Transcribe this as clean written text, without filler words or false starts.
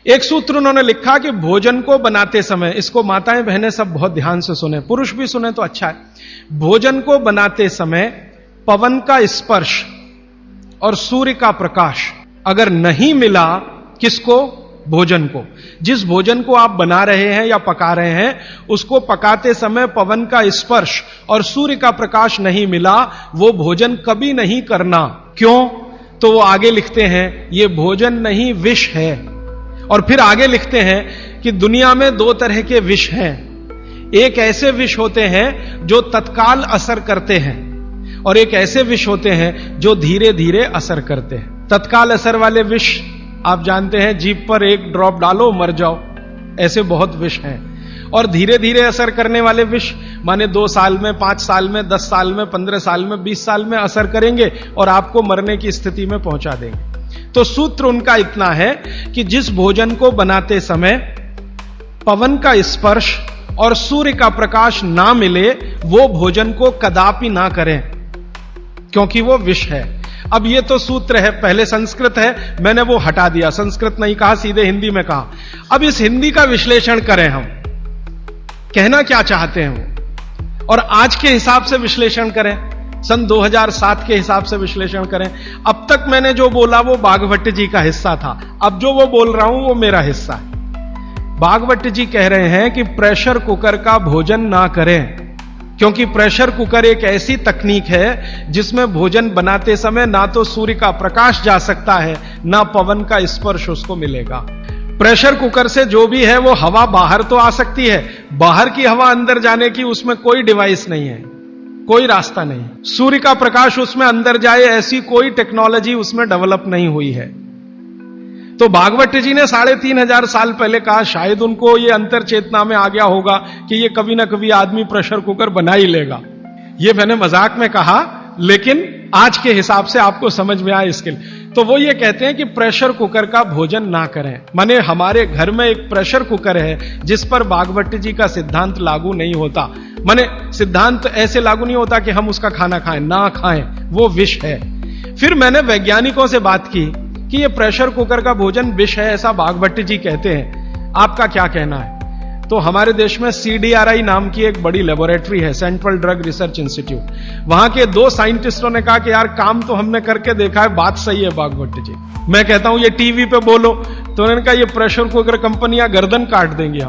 एक सूत्र उन्होंने लिखा कि भोजन को बनाते समय, इसको माताएं बहनें सब बहुत ध्यान से सुने, पुरुष भी सुने तो अच्छा है। भोजन को बनाते समय पवन का स्पर्श और सूर्य का प्रकाश अगर नहीं मिला, किसको? भोजन को। जिस भोजन को आप बना रहे हैं या पका रहे हैं, उसको पकाते समय पवन का स्पर्श और सूर्य का प्रकाश नहीं मिला, वो भोजन कभी नहीं करना। क्यों? तो वो आगे लिखते हैं, ये भोजन नहीं विष है। और फिर आगे लिखते हैं कि दुनिया में दो तरह के विष हैं। एक ऐसे विष होते हैं जो तत्काल असर करते हैं, और एक ऐसे विष होते हैं जो धीरे धीरे असर करते हैं। तत्काल असर वाले विष आप जानते हैं, जीभ पर एक ड्रॉप डालो मर जाओ, ऐसे बहुत विष हैं। और धीरे धीरे असर करने वाले विष माने 2 साल में, 5 साल में, 10 साल में, 15 साल में, 20 साल में असर करेंगे और आपको मरने की स्थिति में पहुंचा देंगे। तो सूत्र उनका इतना है कि जिस भोजन को बनाते समय पवन का स्पर्श और सूर्य का प्रकाश ना मिले, वो भोजन को कदापि ना करें, क्योंकि वो विष है। अब ये तो सूत्र है, पहले संस्कृत है, मैंने वो हटा दिया, संस्कृत नहीं कहा, सीधे हिंदी में कहा। अब इस हिंदी का विश्लेषण करें, हम कहना क्या चाहते हैं वो, और आज के हिसाब से विश्लेषण करें, सन 2007 के हिसाब से विश्लेषण करें। अब तक मैंने जो बोला वो बागभट्ट जी का हिस्सा था, अब जो वो बोल रहा हूं वो मेरा हिस्सा है। बागभट्ट जी कह रहे हैं कि प्रेशर कुकर का भोजन ना करें, क्योंकि प्रेशर कुकर एक ऐसी तकनीक है जिसमें भोजन बनाते समय ना तो सूर्य का प्रकाश जा सकता है, ना पवन का स्पर्श उसको मिलेगा। प्रेशर कुकर से जो भी है वो हवा बाहर तो आ सकती है, बाहर की हवा अंदर जाने की उसमें कोई डिवाइस नहीं है, कोई रास्ता नहीं। सूर्य का प्रकाश उसमें अंदर जाए ऐसी कोई टेक्नोलॉजी उसमें डेवलप नहीं हुई है। तो भागवत जी ने 3500 साल पहले कहा, शायद उनको ये अंतर चेतना में आ गया होगा कि ये कभी ना कभी आदमी प्रेशर कुकर बना ही लेगा। ये मैंने मजाक में कहा, लेकिन आज के हिसाब से आपको समझ में आए इसके लिए। तो वो ये कहते हैं कि प्रेशर कुकर का भोजन ना करें, माने हमारे घर में एक प्रेशर कुकर है जिस पर भागवत जी का सिद्धांत लागू नहीं होता। माने सिद्धांत ऐसे लागू नहीं होता कि हम उसका खाना खाएं, ना खाएं, वो विष है। फिर मैंने वैज्ञानिकों से बात की कि ये प्रेशर कुकर का भोजन विष है, ऐसा भागवत जी कहते हैं, आपका क्या कहना है? तो हमारे देश में CDRI नाम की एक बड़ी लेबोरेटरी है, सेंट्रल ड्रग रिसर्च इंस्टीट्यूट। वहां के 2 साइंटिस्टों ने कहा कि यार काम तो हमने करके देखा है, बात सही है भागवत जी। मैं कहता हूं ये टीवी पे बोलो, तो उन्होंने कहा ये प्रेशर कुकर कंपनियां गर्दन काट देंगी हम।